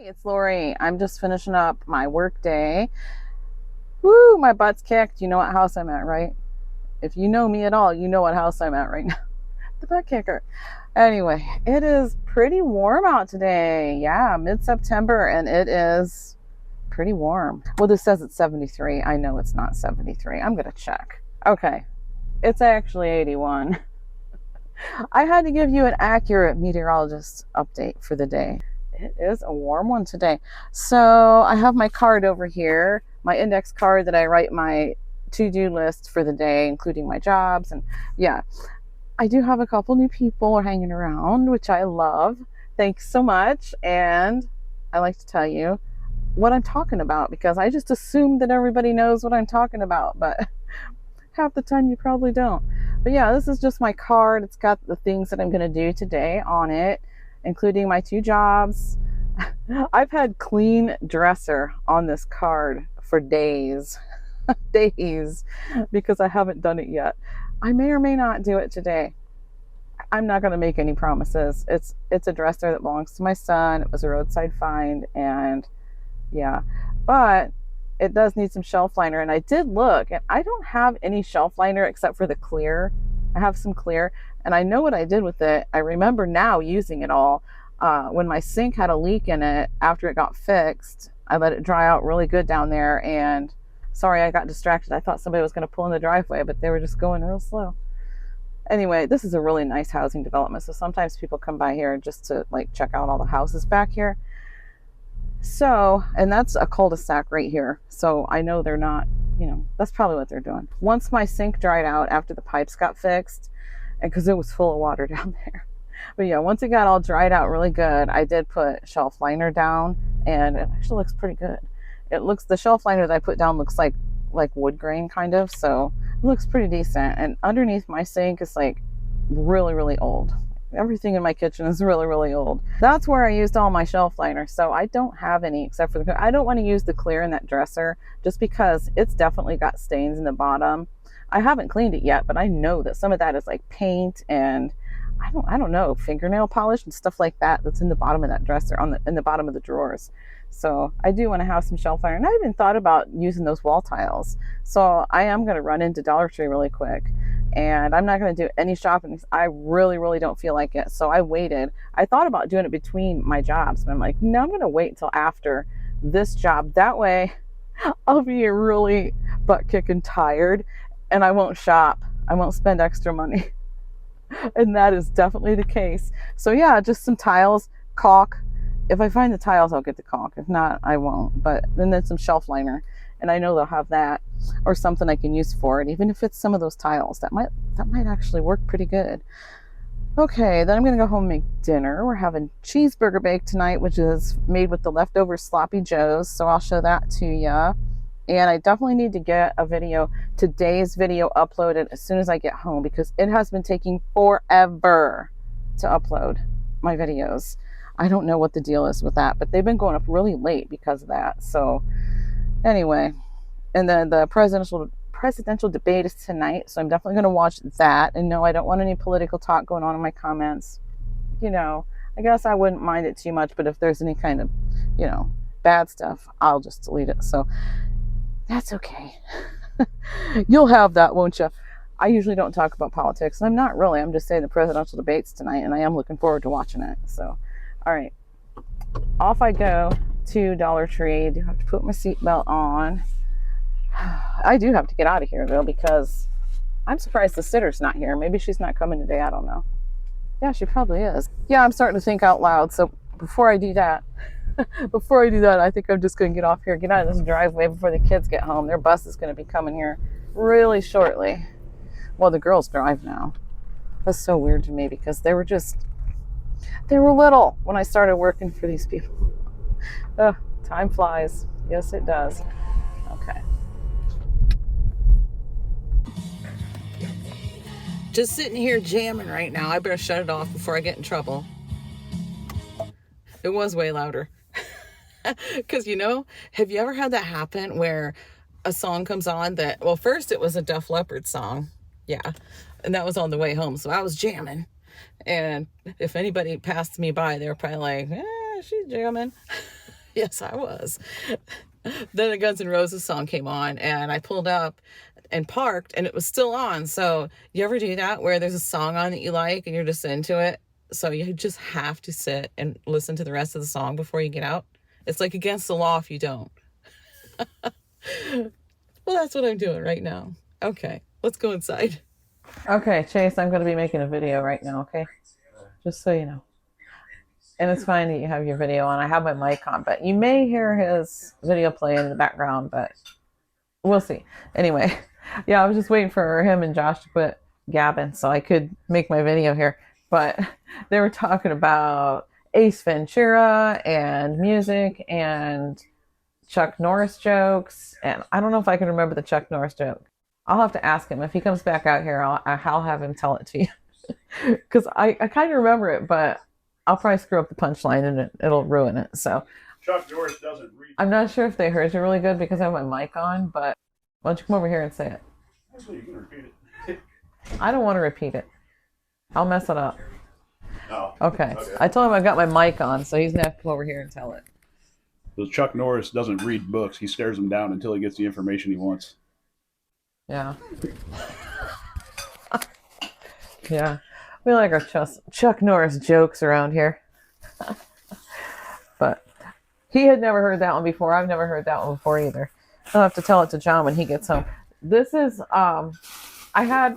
It's Lori. I'm just finishing up my work day. Woo, my butt's kicked. You know what house I'm at, right? If you know me at all, you know what house I'm at right now. The butt kicker. Anyway, it is pretty warm out today. Yeah, mid-September, and it is pretty warm. Well, this says it's 73. I know it's not 73. I'm going to check. Okay, it's actually 81. I had to give you an accurate meteorologist update for the day. It is a warm one today. So I have my card over here, my index card that I write my to-do list for the day, including my jobs. And yeah, I do have a couple new people hanging around, which I love. Thanks so much. And I like to tell you what I'm talking about because I just assume that everybody knows what I'm talking about, but half the time you probably don't. But yeah, this is just my card. It's got the things that I'm going to do today on it, including my 2 jobs. I've had clean dresser on this card for days, because I haven't done it yet. I may or may not do it today. I'm not going to make any promises. It's a dresser that belongs to my son. It was a roadside find, and yeah, but it does need some shelf liner. And I did look, and I don't have any shelf liner except for the clear. I have some clear, and I know what I did with it. I remember now using it all. When my sink had a leak in it after it got fixed, I let it dry out really good down there, and sorry, I got distracted. I thought somebody was going to pull in the driveway, but they were just going real slow. Anyway, this is a really nice housing development, so sometimes people come by here just to like check out all the houses back here. So, and that's a cul-de-sac right here. So I know they're not, that's probably what they're doing. Once my sink dried out after the pipes got fixed, and because it was full of water down there. But yeah, once it got all dried out really good, I did put shelf liner down, and it actually looks pretty good. The shelf liner that I put down looks like wood grain kind of, so it looks pretty decent. And underneath my sink is like really, really old. Everything in my kitchen is really, really old. That's where I used all my shelf liner. So I don't have any except for I don't want to use the clear in that dresser just because it's definitely got stains in the bottom. I haven't cleaned it yet, but I know that some of that is like paint and I don't know, fingernail polish and stuff like that that's in the bottom of that dresser, in the bottom of the drawers. So I do want to have some shelf liner. And I even thought about using those wall tiles. So I am going to run into Dollar Tree really quick. And I'm not going to do any shopping. I really, really don't feel like it. So I waited. I thought about doing it between my jobs, but I'm like, no, I'm going to wait until after this job. That way I'll be really butt kicking tired and I won't shop. I won't spend extra money. And that is definitely the case. So yeah, just some tiles, caulk. If I find the tiles, I'll get the caulk. If not, I won't. But then some shelf liner. And I know they'll have that or something I can use for it, even if it's some of those tiles. That might actually work pretty good. Okay, then I'm going to go home and make dinner. We're having cheeseburger bake tonight, which is made with the leftover sloppy joes. So I'll show that to you. And I definitely need to get today's video uploaded as soon as I get home because it has been taking forever to upload my videos. I don't know what the deal is with that, but they've been going up really late because of that. So anyway, and then the presidential debate is tonight, so I'm definitely going to watch that. And no, I don't want any political talk going on in my comments. I guess I wouldn't mind it too much, but if there's any kind of, bad stuff, I'll just delete it. So that's okay. You'll have that, won't you? I usually don't talk about politics. I'm not really. I'm just saying the presidential debates tonight, and I am looking forward to watching it. So, all right. Off I go to Dollar Tree. I do have to put my seatbelt on. I do have to get out of here, though, because I'm surprised the sitter's not here. Maybe she's not coming today. I don't know. Yeah, she probably is. Yeah, I'm starting to think out loud. So before I do that, I think I'm just going to get off here, get out of this driveway before the kids get home. Their bus is going to be coming here really shortly. Well, the girls drive now. That's so weird to me because they were little when I started working for these people. Time flies. Yes, it does. Okay. Just sitting here jamming right now. I better shut it off before I get in trouble. It was way louder. Because, have you ever had that happen where a song comes on that, well, first it was a Def Leppard song. Yeah. And that was on the way home. So I was jamming. And if anybody passed me by, they were probably like, she's jamming. Yes, I was. Then a Guns N' Roses song came on, and I pulled up and parked, and it was still on. So you ever do that where there's a song on that you like and you're just into it? So you just have to sit and listen to the rest of the song before you get out. It's like against the law if you don't. Well, that's what I'm doing right now. Okay, let's go inside. Okay, Chase, I'm going to be making a video right now, okay? Just so you know. And it's fine that you have your video on. I have my mic on, but you may hear his video playing in the background, but we'll see. Anyway, yeah, I was just waiting for him and Josh to quit gabbing so I could make my video here. But they were talking about Ace Ventura and music and Chuck Norris jokes. And I don't know if I can remember the Chuck Norris joke. I'll have to ask him. If he comes back out here, I'll have him tell it to you. Because I kind of remember it, but I'll probably screw up the punchline and it'll ruin it. So Chuck Norris doesn't read. I'm not sure if they heard you really good because I have my mic on, but why don't you come over here and say it? Actually, you can repeat it. I don't want to repeat it. I'll mess it up. Oh. Okay. I told him I got my mic on, so he's gonna have to come over here and tell it. So Chuck Norris doesn't read books. He stares them down until he gets the information he wants. Yeah. Yeah. We like our Chuck Norris jokes around here. But he had never heard that one before. I've never heard that one before either. I'll have to tell it to John when he gets home. This is, I had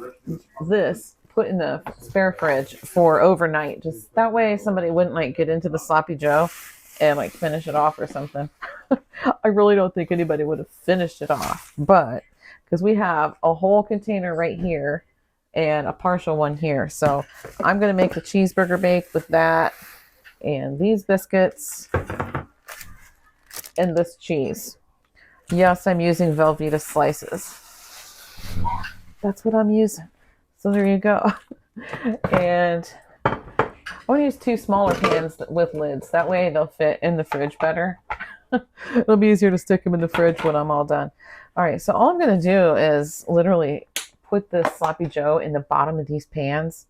this put in the spare fridge for overnight. Just that way somebody wouldn't like get into the Sloppy Joe and like finish it off or something. I really don't think anybody would have finished it off. But because we have a whole container right here and a partial one here. So I'm going to make the cheeseburger bake with that and these biscuits and this cheese. Yes, I'm using Velveeta slices. That's what I'm using. So there you go. And I want to use 2 smaller pans with lids. That way they'll fit in the fridge better. It'll be easier to stick them in the fridge when I'm all done. All right, so all I'm going to do is literally put this Sloppy Joe in the bottom of these pans,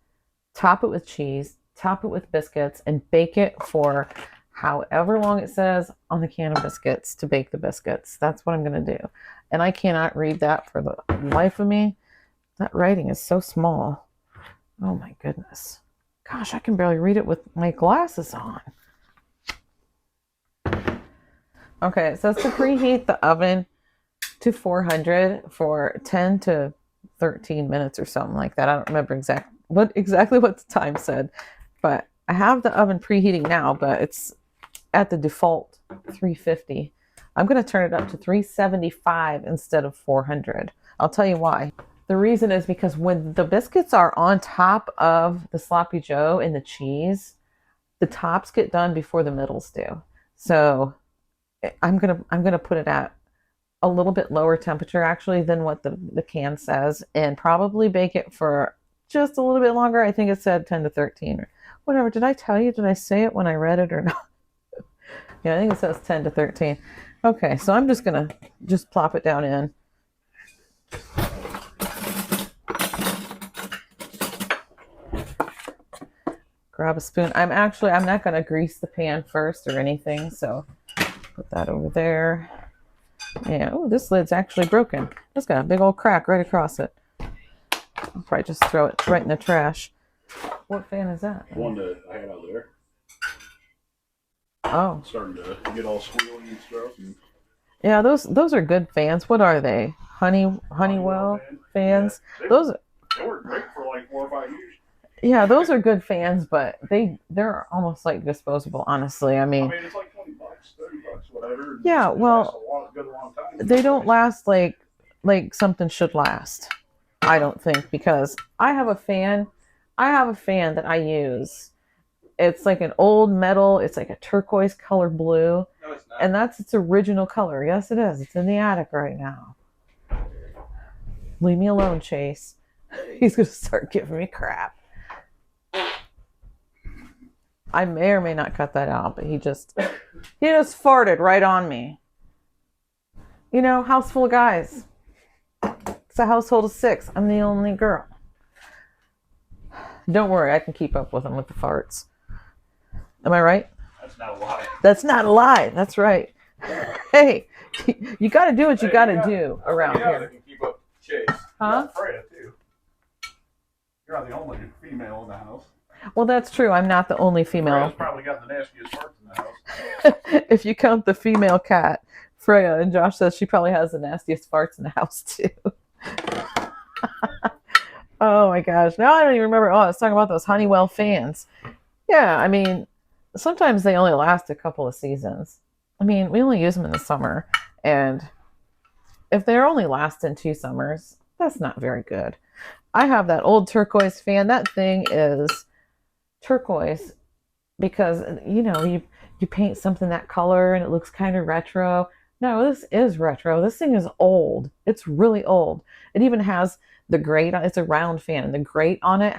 top it with cheese, top it with biscuits, and bake it for however long it says on the can of biscuits to bake the biscuits. That's what I'm going to do. And I cannot read that for the life of me. That writing is so small. Oh my goodness. Gosh, I can barely read it with my glasses on. Okay, it says to preheat the oven to 400 for 10 to 13 minutes or something like that. I don't remember exactly what the time said, but I have the oven preheating now, but it's at the default 350. I'm going to turn it up to 375 instead of 400. I'll tell you why. The reason is because when the biscuits are on top of the Sloppy Joe and the cheese, the tops get done before the middles do. So I'm gonna put it at a little bit lower temperature actually than what the can says, and probably bake it for just a little bit longer. I think it said 10 to 13 or whatever. Did I tell you? Did I say it when I read it or not? Yeah, I think it says 10 to 13. Okay, so I'm just gonna plop it down in. Grab a spoon. I'm not going to grease the pan first or anything, so put that over there. Yeah, oh, this lid's actually broken. It's got a big old crack right across it. I'll probably just throw it right in the trash. What fan is that? The one that I had out there. Oh. Starting to get all squealy and stuff. Yeah, those are good fans. What are they? Honeywell fans? Yeah, they were great for like 4 or 5 years. Yeah, those are good fans, but they're almost like disposable, honestly. I mean it's like $20, $30, whatever. Yeah, well, they don't last like something should last. I don't think, because I have a fan that I use. It's like an old metal. It's like a turquoise color blue. No, it's not. And that's its original color. Yes, it is. It's in the attic right now. Leave me alone, Chase. He's going to start giving me crap. I may or may not cut that out, but he just farted right on me. You know, house full of guys. It's a household of 6. I'm the only girl. Don't worry, I can keep up with them with the farts. Am I right? That's not a lie. That's not a lie. That's right. Hey, you got to do what you got to do around here. That can keep up Chase. Huh? Freya, too. You're not the only female in the house. Well, that's true. I'm not the only female. Freya's probably got the nastiest farts in the house. If you count the female cat, Freya, and Josh says she probably has the nastiest farts in the house, too. Oh my gosh. Now I don't even remember. Oh, I was talking about those Honeywell fans. Yeah, I mean, sometimes they only last a couple of seasons. I mean, we only use them in the summer. And if they're only lasting 2 summers, that's not very good. I have that old turquoise fan. That thing is turquoise because, you paint something that color and it looks kind of retro. No, this is retro. This thing is old. It's really old. It even has the grate on. It's a round fan, and the grate on it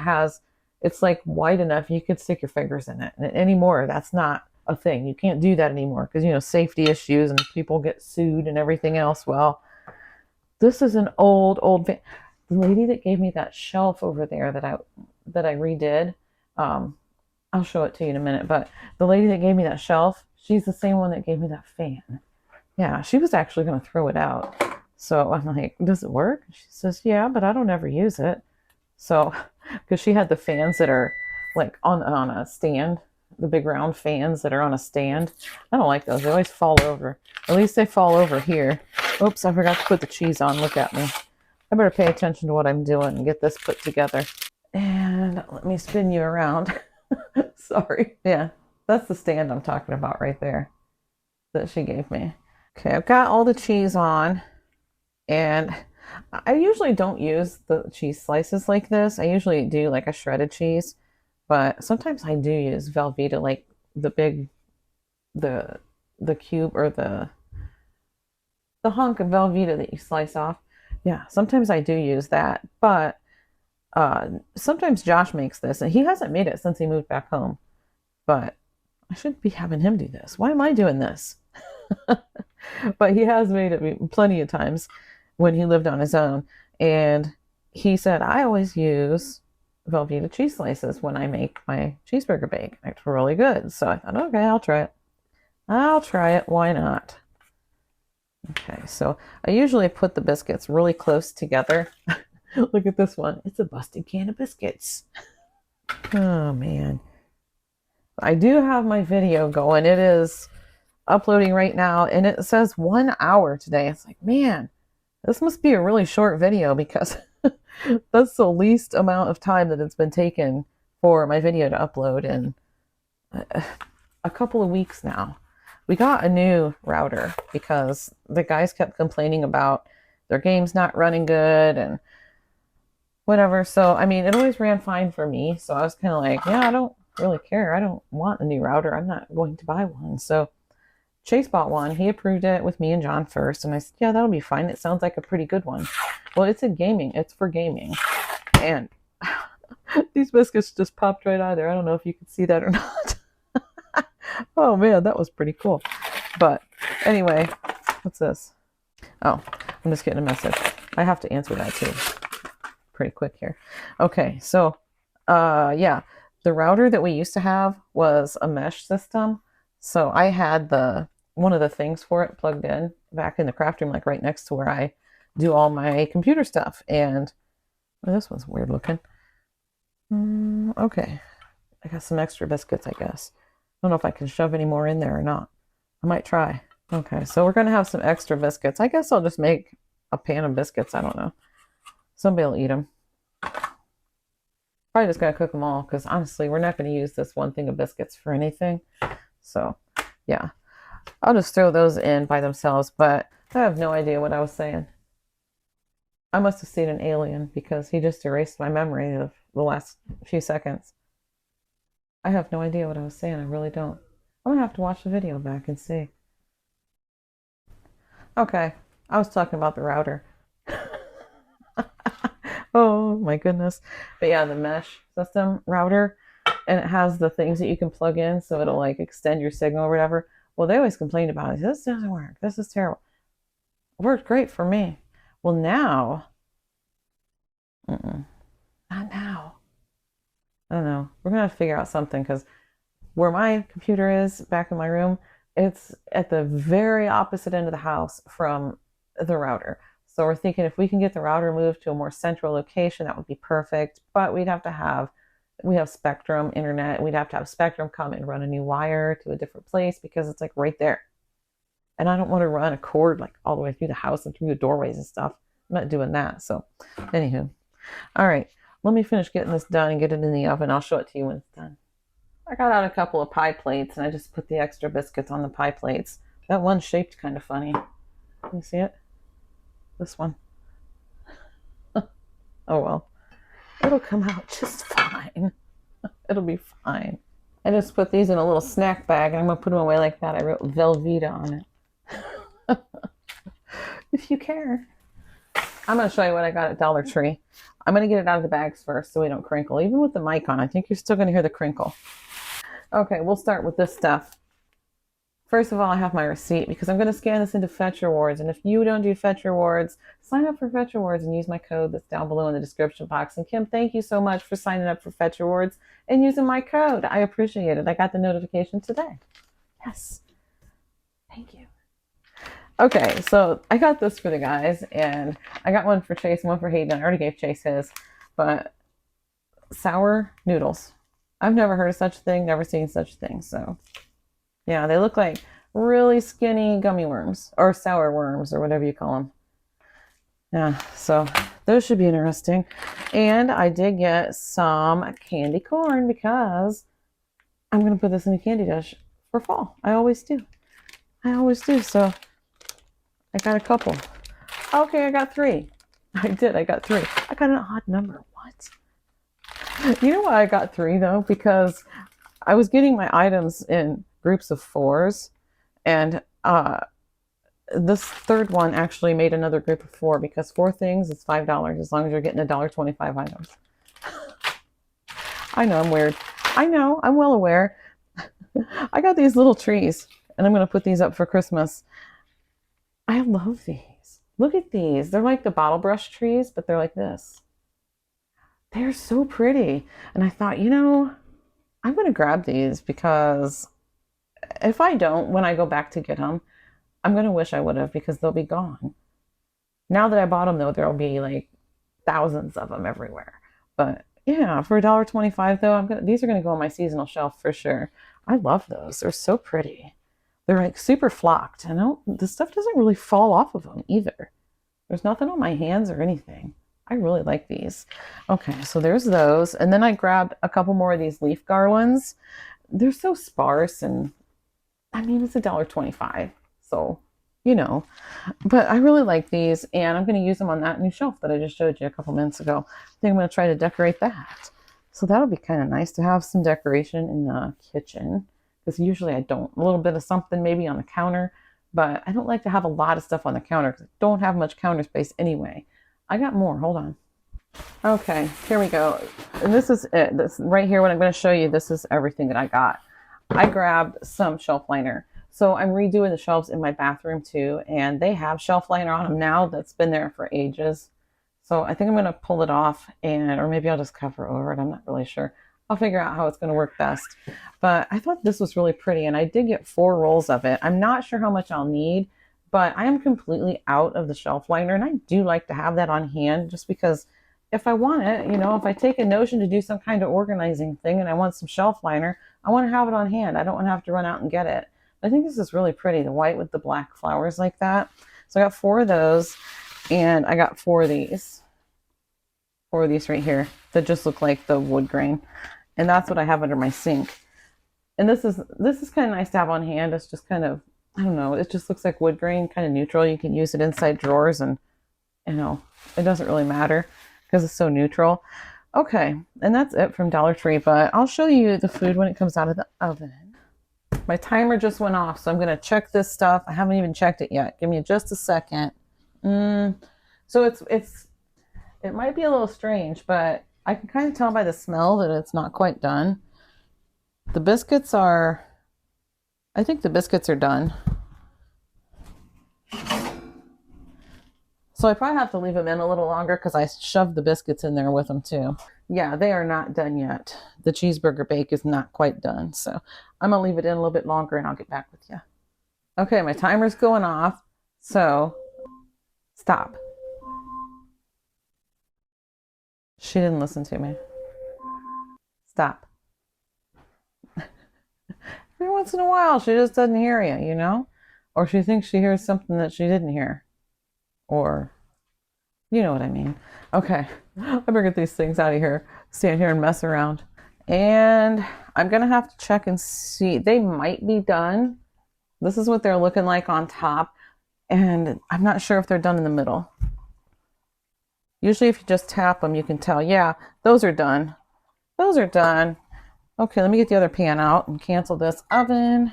it's like wide enough you could stick your fingers in it. And anymore, that's not a thing. You can't do that anymore because safety issues and people get sued and everything else. Well, this is an old fan. The lady that gave me that shelf over there that I redid, I'll show it to you in a minute. But the lady that gave me that shelf, she's the same one that gave me that fan. Yeah, she was actually going to throw it out. So I'm like, does it work? She says, yeah, but I don't ever use it. So, because she had the fans that are like on a stand, the big round fans that are on a stand. I don't like those. They always fall over. At least they fall over here. Oops, I forgot to put the cheese on. Look at me. I better pay attention to what I'm doing and get this put together. And let me spin you around. Sorry. Yeah, that's the stand I'm talking about right there that she gave me. Okay, I've got all the cheese on, and I usually don't use the cheese slices like this. I usually do like a shredded cheese, but sometimes I do use Velveeta, like the big, the cube or the hunk of Velveeta that you slice off. Yeah, sometimes I do use that, but sometimes Josh makes this, and he hasn't made it since he moved back home. But I should be having him do this. Why am I doing this? But he has made it plenty of times when he lived on his own. And he said, I always use Velveeta cheese slices when I make my cheeseburger bake. It's really good. So I thought, okay, I'll try it. I'll try it. Why not? Okay, so I usually put the biscuits really close together. Look at this one. It's a busted can of biscuits. Oh, man. I do have my video going. It is uploading right now, and it says 1 hour today. It's like, man, this must be a really short video because that's the least amount of time that it's been taken for my video to upload in a couple of weeks now. We got a new router because the guys kept complaining about their games not running good and whatever. So, I mean, it always ran fine for me. So I was kind of like, yeah, I don't really care. I don't want a new router. I'm not going to buy one. So Chase bought one. He approved it with me and John first. And I said, yeah, that'll be fine. It sounds like a pretty good one. Well, it's for gaming. And these biscuits just popped right out of there. I don't know if you could see that or not. Oh, man, that was pretty cool. But anyway, what's this? Oh, I'm just getting a message. I have to answer that too. Pretty quick here. Okay, so yeah, the router that we used to have was a mesh system. So I had one of the things for it plugged in back in the craft room, like right next to where I do all my computer stuff. And this one's weird looking. Okay, I got some extra biscuits, I guess. I don't know if I can shove any more in there or not. I might try. Okay, so we're gonna have some extra biscuits. I guess I'll just make a pan of biscuits. I don't know. Somebody will eat them. Probably just gotta cook them all because honestly, we're not gonna use this one thing of biscuits for anything. So, yeah, I'll just throw those in by themselves. But I have no idea what I was saying. I must have seen an alien because he just erased my memory of the last few seconds. I have no idea what I was saying. I really don't. I'm gonna have to watch the video back and see. Okay, I was talking about the router. Oh my goodness. But yeah, the mesh system router, and it has the things that you can plug in so it'll like extend your signal or whatever. Well, they always complain about it. This doesn't work. This is terrible. It worked great for me. Well, now, not now. I don't know. We're gonna have to figure out something because where my computer is back in my room, it's at the very opposite end of the house from the router. So we're thinking if we can get the router moved to a more central location, that would be perfect. But we have Spectrum internet. We'd have to have Spectrum come and run a new wire to a different place because it's like right there. And I don't want to run a cord like all the way through the house and through the doorways and stuff. I'm not doing that. So, anywho, all right. Let me finish getting this done and get it in the oven. I'll show it to you when it's done. I got out a couple of pie plates and I just put the extra biscuits on the pie plates. That one's shaped kind of funny. Can you see it? This one. Oh well. It'll come out just fine. It'll be fine. I just put these in a little snack bag and I'm going to put them away like that. I wrote Velveeta on it. If you care. I'm going to show you what I got at Dollar Tree. I'm going to get it out of the bags first so we don't crinkle. Even with the mic on, I think you're still going to hear the crinkle. Okay, we'll start with this stuff. First of all, I have my receipt because I'm going to scan this into Fetch Rewards. And if you don't do Fetch Rewards, sign up for Fetch Rewards and use my code that's down below in the description box. And Kim, thank you so much for signing up for Fetch Rewards and using my code. I appreciate it. I got the notification today. Yes. Thank you. Okay, so I got this for the guys, and I got one for Chase and one for Hayden. I already gave Chase his, but sour noodles. I've never heard of such a thing, never seen such a thing. So, yeah, they look like really skinny gummy worms, or sour worms, or whatever you call them. Yeah, so those should be interesting. And I did get some candy corn because I'm going to put this in a candy dish for fall. I always do. So I got a couple. Okay, I got 3. I got 3. I got an odd number. What? You know why I got 3 though? Because I was getting my items in groups of 4s, and this third one actually made another group of 4 because 4 things is $5 as long as you're getting $1.25 items. I know I'm weird. I know, I'm well aware. I got these little trees, and I'm going to put these up for Christmas. I love these. Look at these. They're like the bottle brush trees, but they're like this. They're so pretty. And I thought, I'm going to grab these because if I don't, when I go back to get them, I'm going to wish I would have because they'll be gone. Now that I bought them, though, there'll be like thousands of them everywhere. But yeah, for $1.25 though, these are going to go on my seasonal shelf for sure. I love those. They're so pretty. They're like super flocked. And the stuff doesn't really fall off of them either. There's nothing on my hands or anything. I really like these. Okay, so there's those. And then I grabbed a couple more of these leaf garlands. They're so sparse, and I mean, it's $1.25. So, but I really like these, and I'm going to use them on that new shelf that I just showed you a couple minutes ago. I think I'm going to try to decorate that. So that'll be kind of nice to have some decoration in the kitchen, because usually I don't. A little bit of something maybe on the counter, but I don't like to have a lot of stuff on the counter because I don't have much counter space anyway. I got more. Hold on. Okay, here we go. And this is it. This right here, what I'm going to show you, this is everything that I got. I grabbed some shelf liner. So I'm redoing the shelves in my bathroom too, and they have shelf liner on them now that's been there for ages. So I think I'm going to pull it off, or maybe I'll just cover over it. I'm not really sure. I'll figure out how it's going to work best. But I thought this was really pretty, and I did get 4 rolls of it. I'm not sure how much I'll need, but I am completely out of the shelf liner, and I do like to have that on hand just because if I want it, if I take a notion to do some kind of organizing thing and I want some shelf liner, I want to have it on hand. I don't want to have to run out and get it. I think this is really pretty, the white with the black flowers like that. So I got 4 of those, and I got 4 of these. 4 of these right here that just look like the wood grain. And that's what I have under my sink. And this is kind of nice to have on hand. It's just kind of, I don't know, it just looks like wood grain, kind of neutral. You can use it inside drawers, and it doesn't really matter because it's so neutral. Okay, and that's it from Dollar Tree, but I'll show you the food when it comes out of the oven. My timer just went off, so I'm going to check this stuff. I haven't even checked it yet. Give me just a second. So it might be a little strange, but I can kind of tell by the smell that it's not quite done. I think the biscuits are done. So I probably have to leave them in a little longer because I shoved the biscuits in there with them too. Yeah, they are not done yet. The cheeseburger bake is not quite done. So I'm going to leave it in a little bit longer and I'll get back with you. Okay, my timer's going off. So stop. She didn't listen to me. Stop. Every once in a while, she just doesn't hear you, you know? Or she thinks she hears something that she didn't hear. Or, you know what I mean. Okay, I better get these things out of here. Stand here and mess around. And I'm going to have to check and see. They might be done. This is what they're looking like on top. And I'm not sure if they're done in the middle. Usually if you just tap them, you can tell, yeah, those are done. Those are done. Okay, let me get the other pan out and cancel this oven.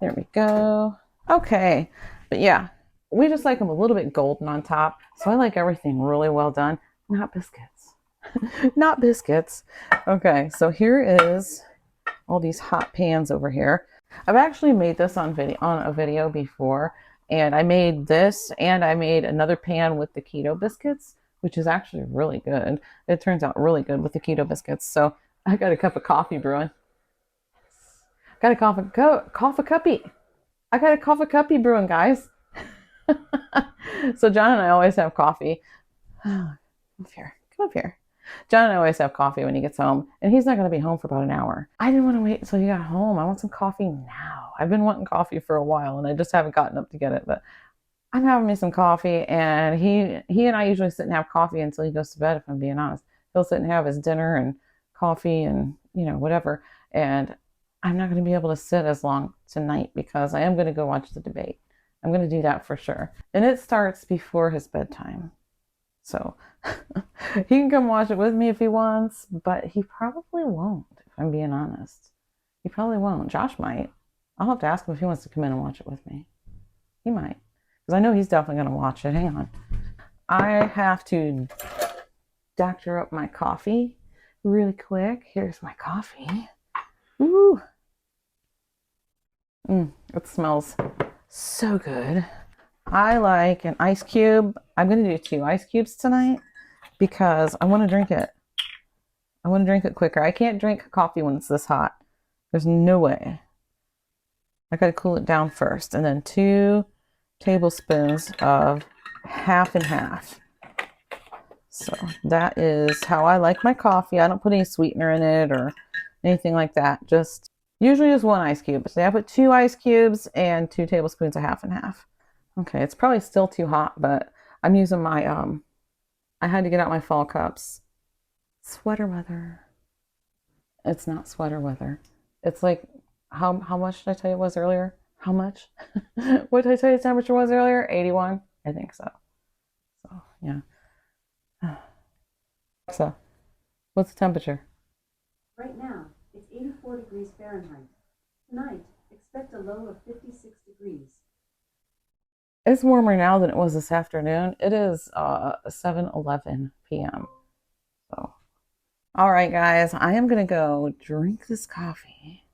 There we go. Okay, but yeah, we just like them a little bit golden on top. So I like everything really well done. Not biscuits. Not biscuits. Okay, so here is all these hot pans over here. I've actually made this on a video before, and I made this and I made another pan with the keto biscuits, which is actually really good. It turns out really good with the keto biscuits. So I got a cup of coffee brewing. Got a coffee cuppy. I got a coffee cuppy brewing, guys. So John and I always have coffee. Come up here. Come up here. John and I always have coffee when he gets home, and he's not going to be home for about an hour. I didn't want to wait until you got home. I want some coffee now. I've been wanting coffee for a while, and I just haven't gotten up to get it, but I'm having me some coffee, and he and I usually sit and have coffee until he goes to bed, if I'm being honest. He'll sit and have his dinner and coffee and, you know, whatever, and I'm not going to be able to sit as long tonight because I am going to go watch the debate. I'm going to do that for sure. And it starts before his bedtime. So he can come watch it with me if he wants, but he probably won't, if I'm being honest. He probably won't. Josh might. I'll have to ask him if he wants to come in and watch it with me. He might. Because I know he's definitely going to watch it. Hang on. I have to doctor up my coffee really quick. Here's my coffee. Ooh. It smells so good. I like an ice cube. I'm going to do 2 ice cubes tonight because I want to drink it. I want to drink it quicker. I can't drink coffee when it's this hot. There's no way. I got to cool it down first. And then 2 tablespoons of half and half. So that is how I like my coffee. I don't put any sweetener in it or anything like that. Usually just 1 ice cube. So I put 2 ice cubes and 2 tablespoons of half and half. Okay, it's probably still too hot, but I'm using my, I had to get out my fall cups. Sweater weather. It's not sweater weather. It's like, how much did I tell you it was earlier? How much? What did I tell you the temperature was earlier? 81? I think so. So, yeah. So, what's the temperature? Right now, it's 84 degrees Fahrenheit. Tonight, expect a low of 56 degrees. It's warmer now than it was this afternoon. It is 7:11 p.m. So, all right, guys, I am going to go drink this coffee.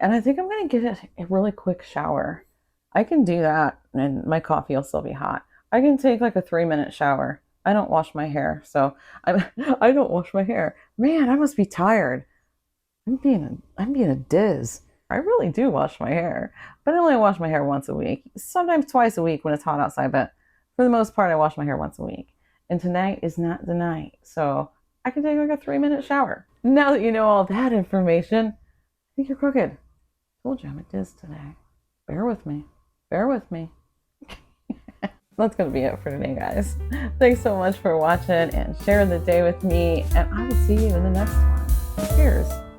And I think I'm going to get a really quick shower. I can do that, and my coffee will still be hot. I can take like a 3-minute shower. I don't wash my hair, so I don't wash my hair. Man, I must be tired. I'm being a diz. I really do wash my hair, but I only wash my hair once a week. Sometimes twice a week when it's hot outside, but for the most part, I wash my hair once a week. And tonight is not the night, so I can take like a 3-minute shower. Now that you know all that information, I think you're crooked. I told you I'm a diz today. Bear with me. Bear with me. That's going to be it for today, guys. Thanks so much for watching and sharing the day with me, and I will see you in the next one. Cheers.